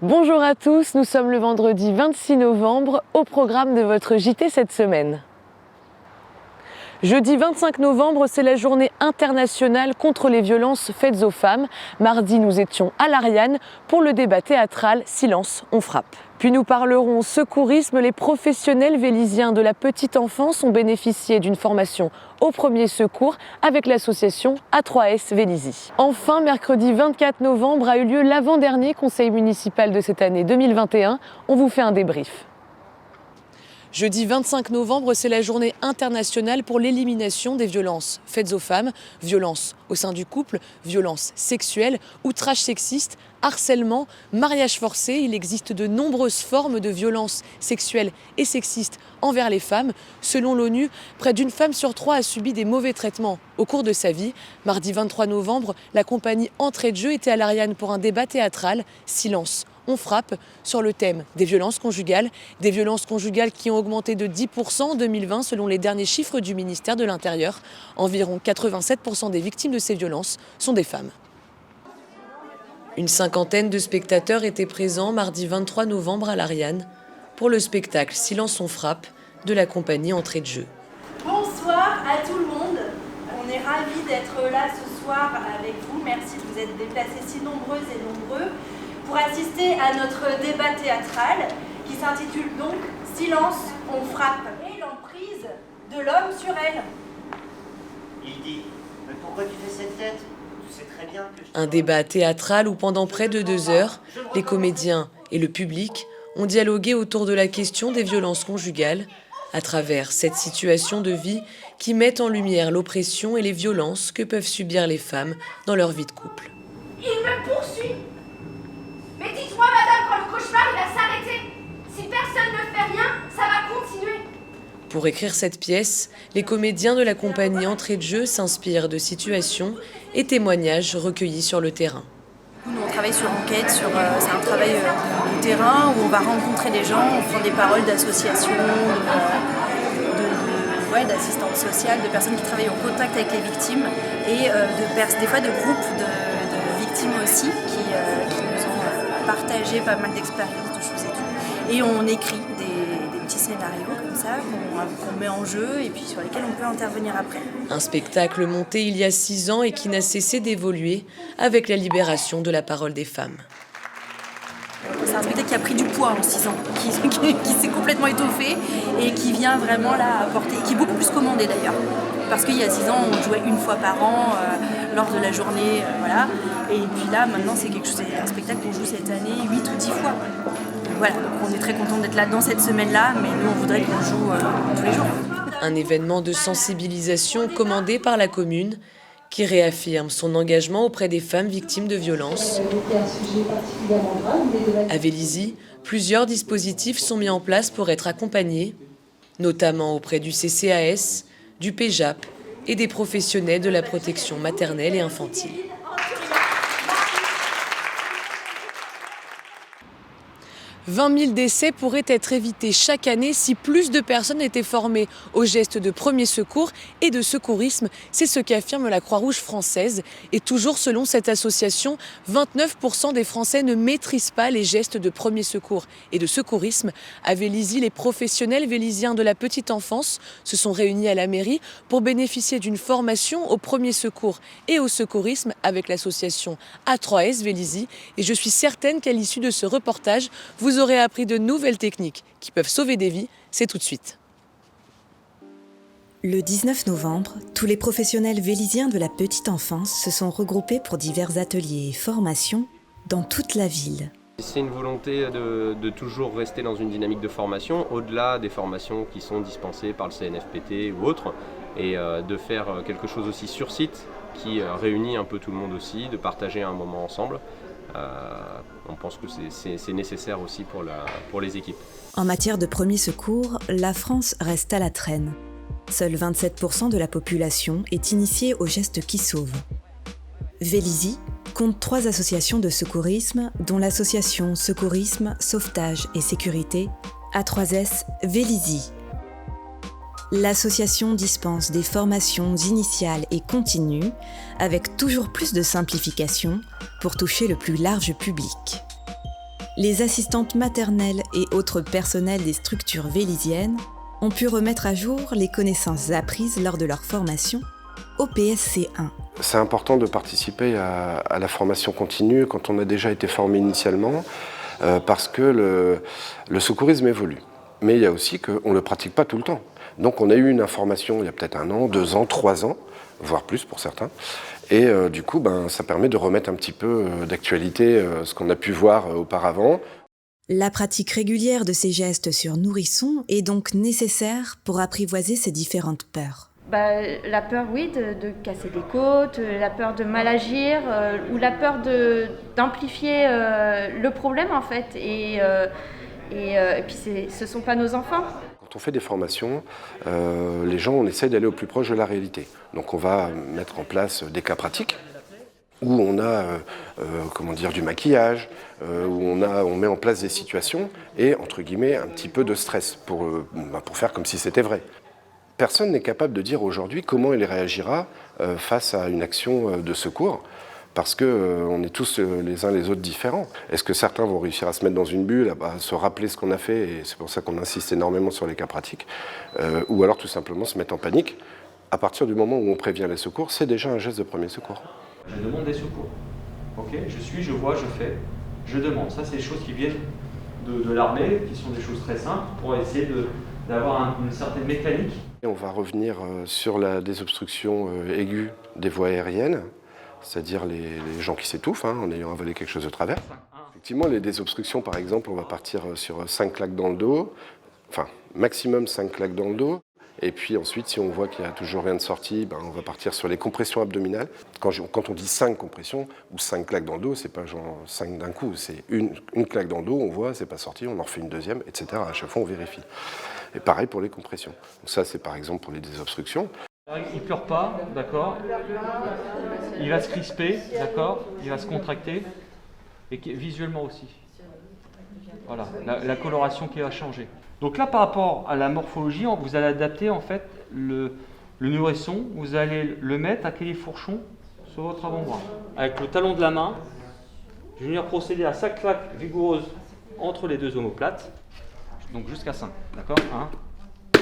Bonjour à tous, nous sommes le vendredi 26 novembre, au programme de votre JT cette semaine. Jeudi 25 novembre, c'est la journée internationale contre les violences faites aux femmes. Mardi, nous étions à l'Ariane pour le débat théâtral « Silence, on frappe ». Puis nous parlerons secourisme. Les professionnels vélisiens de la petite enfance ont bénéficié d'une formation au premier secours avec l'association A3S Vélizy. Enfin, mercredi 24 novembre a eu lieu l'avant-dernier conseil municipal de cette année 2021. On vous fait un débrief. Jeudi 25 novembre, c'est la journée internationale pour l'élimination des violences faites aux femmes, violences au sein du couple, violences sexuelles, outrages sexistes, harcèlement, mariage forcé. Il existe de nombreuses formes de violences sexuelles et sexistes envers les femmes. Selon l'ONU, près d'une femme sur 3 a subi des mauvais traitements au cours de sa vie. Mardi 23 novembre, la compagnie Entrée de jeu était à l'Ariane pour un débat théâtral « Silence, on frappe » sur le thème des violences conjugales qui ont augmenté de 10% en 2020 selon les derniers chiffres du ministère de l'Intérieur. Environ 87% des victimes de ces violences sont des femmes. Une cinquantaine de spectateurs étaient présents mardi 23 novembre à l'Ariane pour le spectacle Silence, on frappe de la compagnie Entrée de jeu. Bonsoir à tout le monde. On est ravis d'être là ce soir avec vous. Merci de vous être déplacés si nombreuses et nombreux pour assister à notre débat théâtral qui s'intitule donc « Silence, on frappe » et l'emprise de l'homme sur elle. Il dit « Mais pourquoi tu fais cette tête ? Tu sais très bien que je... » Un débat théâtral où pendant près de 2 heures, les comédiens et le public ont dialogué autour de la question des violences conjugales à travers cette situation de vie qui met en lumière l'oppression et les violences que peuvent subir les femmes dans leur vie de couple. Il me poursuit. Mais dites-moi, madame, quand le cauchemar il va s'arrêter. Si personne ne fait rien, ça va continuer. Pour écrire cette pièce, les comédiens de la compagnie Entrée de jeu s'inspirent de situations et témoignages recueillis sur le terrain. Nous, on travaille sur enquête, c'est un travail de terrain où on va rencontrer des gens, on prend des paroles d'associations, d'assistantes sociales, de personnes qui travaillent en contact avec les victimes et des fois de groupes de victimes aussi qui nous ont partagé pas mal d'expériences, de choses et tout. Et on écrit des petits scénarios comme ça qu'on met en jeu et puis sur lesquels on peut intervenir après. Un spectacle monté il y a 6 ans et qui n'a cessé d'évoluer avec la libération de la parole des femmes. C'est un spectacle qui a pris du poids en 6 ans, qui s'est complètement étoffé et qui vient vraiment là apporter, qui est beaucoup plus commandé d'ailleurs. Parce qu'il y a 6 ans, on jouait une fois par an lors de la journée, voilà. Et puis là, maintenant, c'est un spectacle qu'on joue cette année 8 ou 10 fois. Voilà, donc on est très content d'être là dans cette semaine-là, mais nous, on voudrait qu'on joue tous les jours. Un événement de sensibilisation commandé par la commune qui réaffirme son engagement auprès des femmes victimes de violences. À Vélizy, plusieurs dispositifs sont mis en place pour être accompagnés, notamment auprès du CCAS, du PJAP et des professionnels de la protection maternelle et infantile. 20 000 décès pourraient être évités chaque année si plus de personnes étaient formées aux gestes de premier secours et de secourisme. C'est ce qu'affirme la Croix-Rouge française. Et toujours selon cette association, 29% des Français ne maîtrisent pas les gestes de premier secours et de secourisme. À Vélizy, les professionnels véliziens de la petite enfance se sont réunis à la mairie pour bénéficier d'une formation au premier secours et au secourisme avec l'association A3S Vélizy. Et je suis certaine qu'à l'issue de ce reportage, vous aurez appris de nouvelles techniques qui peuvent sauver des vies. C'est tout de suite. Le 19 novembre, tous les professionnels véliziens de la petite enfance se sont regroupés pour divers ateliers et formations dans toute la ville. C'est une volonté de toujours rester dans une dynamique de formation, au-delà des formations qui sont dispensées par le CNFPT ou autres, et de faire quelque chose aussi sur site qui réunit un peu tout le monde aussi, de partager un moment ensemble. On pense que c'est nécessaire aussi pour les équipes. En matière de premier secours, la France reste à la traîne. Seuls 27% de la population est initiée aux gestes qui sauvent. Vélizy compte 3 associations de secourisme, dont l'association Secourisme, Sauvetage et Sécurité, A3S Vélizy. L'association dispense des formations initiales et continues, avec toujours plus de simplification pour toucher le plus large public. les assistantes maternelles et autres personnels des structures vélisiennes ont pu remettre à jour les connaissances apprises lors de leur formation au PSC1. C'est important de participer à la formation continue quand on a déjà été formé initialement, parce que le secourisme évolue. Mais il y a aussi qu'on ne le pratique pas tout le temps. Donc on a eu une information il y a peut-être 1 an, 2 ans, 3 ans, voire plus pour certains. Et du coup, ça permet de remettre un petit peu d'actualité ce qu'on a pu voir auparavant. La pratique régulière de ces gestes sur nourrissons est donc nécessaire pour apprivoiser ces différentes peurs. La peur, oui, de casser des côtes, la peur de mal agir, ou la peur d'amplifier le problème en fait. Et puis ce ne sont pas nos enfants. Quand on fait des formations, les gens, on essaie d'aller au plus proche de la réalité. Donc on va mettre en place des cas pratiques où on a du maquillage, où on met en place des situations et, entre guillemets, un petit peu de stress pour faire comme si c'était vrai. Personne n'est capable de dire aujourd'hui comment il réagira face à une action de secours, parce qu'on est tous les uns les autres différents. Est-ce que certains vont réussir à se mettre dans une bulle, à se rappeler ce qu'on a fait, et c'est pour ça qu'on insiste énormément sur les cas pratiques, ou alors tout simplement se mettre en panique. À partir du moment où on prévient les secours, c'est déjà un geste de premier secours. Je demande des secours. Ok, je vois, je fais, je demande. Ça, c'est des choses qui viennent de l'armée, qui sont des choses très simples pour essayer d'avoir une certaine mécanique. Et on va revenir sur la désobstruction aiguë des voies aériennes, c'est-à-dire les gens qui s'étouffent en ayant avalé quelque chose de travers. Effectivement, les désobstructions, par exemple, on va partir sur 5 claques dans le dos, enfin maximum 5 claques dans le dos. Et puis ensuite, si on voit qu'il n'y a toujours rien de sorti, on va partir sur les compressions abdominales. Quand on dit 5 compressions ou 5 claques dans le dos, c'est pas genre 5 d'un coup, c'est une claque dans le dos, on voit, c'est pas sorti, on en refait une deuxième, etc. À chaque fois, on vérifie. Et pareil pour les compressions. Donc ça, c'est par exemple pour les désobstructions. Il pleure pas, d'accord. Il va se crisper, d'accord. Il va se contracter. Et visuellement aussi. Voilà, la coloration qui va changer. Donc là, par rapport à la morphologie, vous allez adapter en fait le nourrisson. Vous allez le mettre à califourchon sur votre avant-bras. Avec le talon de la main, je vais venir procéder à 5 claques vigoureuses entre les deux omoplates. Donc jusqu'à 5, d'accord. 1.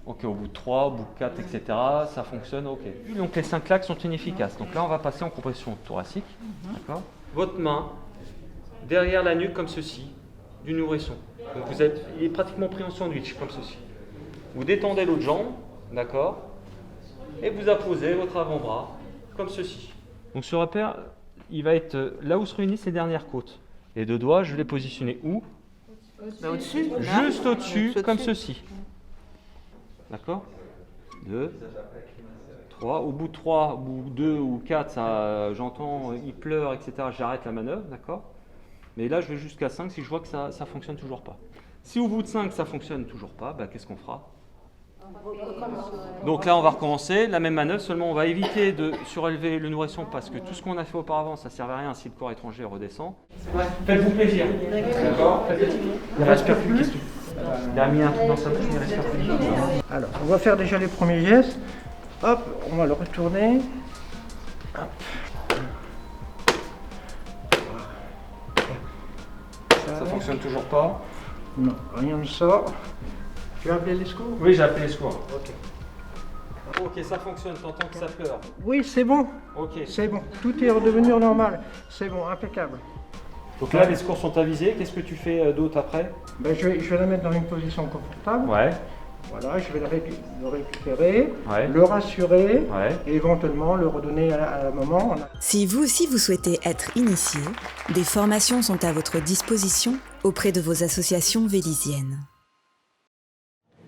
Ok, au bout de 3, au bout de 4, etc. Ça fonctionne, ok. Donc les 5 claques sont inefficaces. Donc là, on va passer en compression thoracique, d'accord. Votre main derrière la nuque comme ceci, du nourrisson. Donc il est pratiquement pris en sandwich, comme ceci. Vous détendez l'autre jambe, d'accord, et vous apposez votre avant-bras, comme ceci. Donc ce repère, il va être là où se réunissent les dernières côtes. Les deux doigts, je vais les positionner où ? Au-dessus. Juste au-dessus, comme ceci. D'accord ? 2, 3. Au bout de 3, au bout de 2 ou 4, j'entends, il pleure, etc. J'arrête la manœuvre, d'accord ? Mais là, je vais jusqu'à 5 si je vois que ça ne fonctionne toujours pas. Si au bout de 5, ça ne fonctionne toujours pas, qu'est-ce qu'on fera ? Donc là, on va recommencer la même manœuvre, seulement on va éviter de surélever le nourrisson parce que tout ce qu'on a fait auparavant, ça ne servait à rien si le corps étranger redescend. Ouais. Faites-vous plaisir. D'accord ? Il respire plus. Il a mis un truc dans sa bouche, mais il respire plus. Alors, on va faire déjà les premiers gestes. Hop, on va le retourner. Hop. Ça fonctionne toujours pas ? Non, rien ne sort. Tu as appelé les secours ? Oui, j'ai appelé les secours. Ok, ça fonctionne, t'entends que ça pleure. Oui, c'est bon. Ok. C'est bon, tout est redevenu normal. C'est bon, impeccable. Donc là, les secours sont avisés. Qu'est-ce que tu fais d'autre après ? Je vais la mettre dans une position confortable. Ouais. Voilà, je vais le récupérer, ouais. Le rassurer, ouais. Et éventuellement le redonner à la maman. Si vous aussi vous souhaitez être initié, des formations sont à votre disposition auprès de vos associations vélisiennes.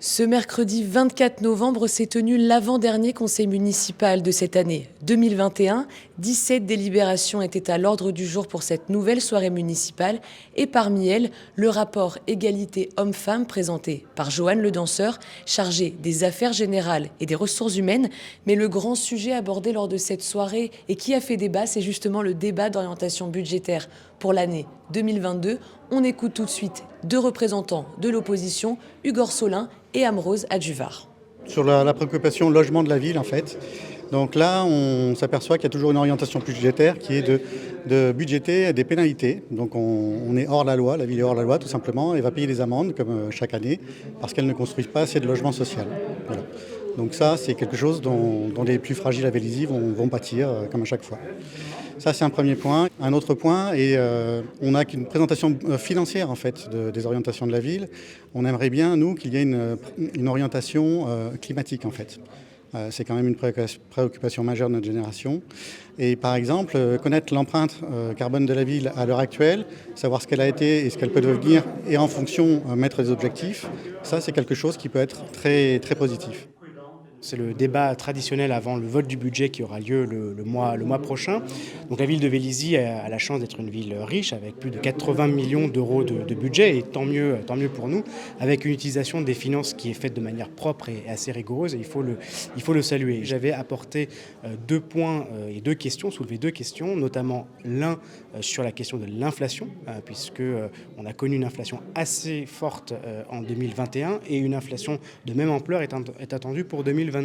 Ce mercredi 24 novembre s'est tenu l'avant-dernier conseil municipal de cette année 2021. 17 délibérations étaient à l'ordre du jour pour cette nouvelle soirée municipale et parmi elles, le rapport égalité hommes-femmes présenté par Joanne Le Danseur, chargé des affaires générales et des ressources humaines. Mais le grand sujet abordé lors de cette soirée et qui a fait débat, c'est justement le débat d'orientation budgétaire pour l'année 2022. On écoute tout de suite deux représentants de l'opposition, Hugo Orsolin et Amrose Adjuvar. Sur la préoccupation logement de la ville, en fait, Donc là, on s'aperçoit qu'il y a toujours une orientation budgétaire qui est de budgéter des pénalités. Donc on est hors la loi, la ville est hors la loi tout simplement, et va payer des amendes comme chaque année parce qu'elle ne construit pas assez de logements sociaux. Voilà. Donc ça, c'est quelque chose dont les plus fragiles à Vélizy vont pâtir comme à chaque fois. Ça, c'est un premier point. Un autre point, et on n'a qu'une présentation financière en fait des orientations de la ville. On aimerait bien, nous, qu'il y ait une orientation climatique en fait. C'est quand même une préoccupation majeure de notre génération. Et par exemple, connaître l'empreinte carbone de la ville à l'heure actuelle, savoir ce qu'elle a été et ce qu'elle peut devenir, et en fonction mettre des objectifs, ça c'est quelque chose qui peut être très, très positif. C'est le débat traditionnel avant le vote du budget qui aura lieu le mois prochain. Donc la ville de Vélizy a la chance d'être une ville riche avec plus de 80 millions d'euros de budget, et tant mieux pour nous, avec une utilisation des finances qui est faite de manière propre et assez rigoureuse, et il faut le saluer. J'avais apporté 2 points et 2 questions, soulevé 2 questions, notamment l'un sur la question de l'inflation, puisque on a connu une inflation assez forte en 2021 et une inflation de même ampleur est attendue pour 2022.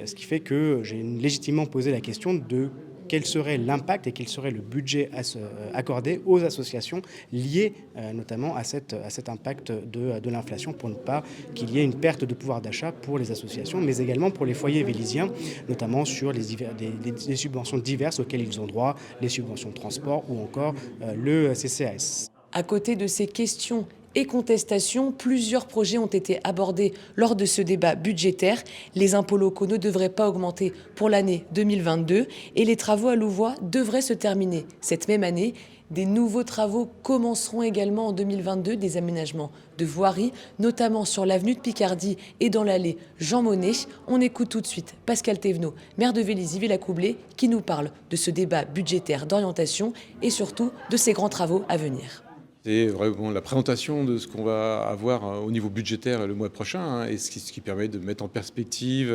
Ce qui fait que j'ai légitimement posé la question de quel serait l'impact et quel serait le budget accordé aux associations liées notamment à cet impact de l'inflation, pour ne pas qu'il y ait une perte de pouvoir d'achat pour les associations, mais également pour les foyers vélysiens, notamment sur les subventions diverses auxquelles ils ont droit, les subventions de transport ou encore le CCAS. À côté de ces questions et contestations, plusieurs projets ont été abordés lors de ce débat budgétaire. Les impôts locaux ne devraient pas augmenter pour l'année 2022 et les travaux à Louvois devraient se terminer cette même année. Des nouveaux travaux commenceront également en 2022, des aménagements de voirie, notamment sur l'avenue de Picardie et dans l'allée Jean Monnet. On écoute tout de suite Pascal Thévenot, maire de Vélizy-Villacoublay, qui nous parle de ce débat budgétaire d'orientation et surtout de ces grands travaux à venir. C'est vraiment la présentation de ce qu'on va avoir au niveau budgétaire le mois prochain, et ce qui permet de mettre en perspective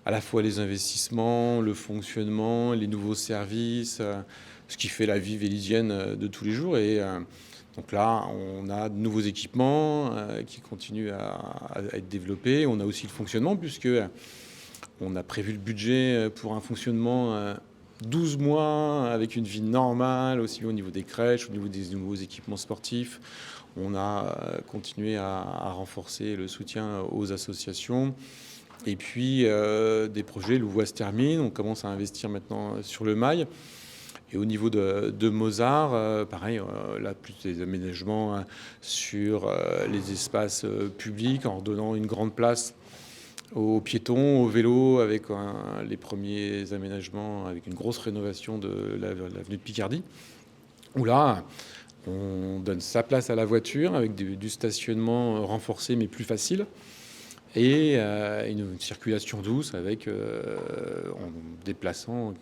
à la fois les investissements, le fonctionnement, les nouveaux services, ce qui fait la vie vélysienne de tous les jours. Et donc là, on a de nouveaux équipements qui continuent à être développés. On a aussi le fonctionnement, puisque on a prévu le budget pour un fonctionnement 12 mois avec une vie normale, aussi au niveau des crèches, au niveau des nouveaux équipements sportifs. On a continué à renforcer le soutien aux associations. Et puis des projets, Louvois se termine, on commence à investir maintenant sur le Mail. Et au niveau de Mozart, pareil, là, plus des aménagements sur les espaces publics, en donnant une grande place aux piétons, aux vélos, avec les premiers aménagements, avec une grosse rénovation de l'avenue de Picardie, où là, on donne sa place à la voiture avec du stationnement renforcé mais plus facile, et une circulation douce avec, en déplaçant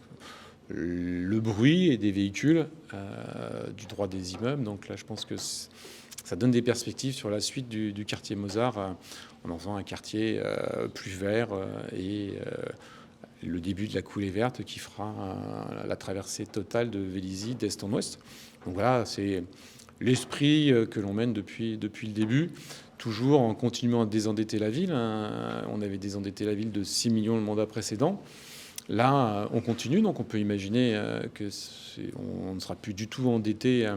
le bruit et des véhicules du droit des immeubles. Donc là, je pense que ça donne des perspectives sur la suite du quartier Mozart, en en faisant un quartier plus vert et le début de la coulée verte qui fera la traversée totale de Vélizy d'est en ouest. Donc voilà, c'est l'esprit que l'on mène depuis le début, toujours en continuant à désendetter la ville. On avait désendetté la ville de 6 millions le mandat précédent. Là, on continue, donc on peut imaginer qu'on ne sera plus du tout endetté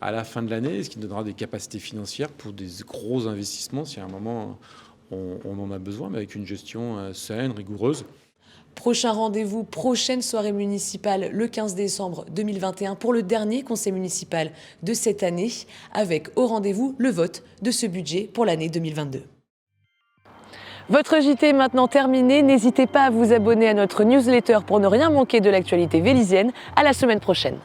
à la fin de l'année, ce qui donnera des capacités financières pour des gros investissements si à un moment on en a besoin, mais avec une gestion saine, rigoureuse. Prochain rendez-vous, prochaine soirée municipale le 15 décembre 2021 pour le dernier conseil municipal de cette année, avec au rendez-vous le vote de ce budget pour l'année 2022. Votre JT est maintenant terminé. N'hésitez pas à vous abonner à notre newsletter pour ne rien manquer de l'actualité vélysienne. À la semaine prochaine.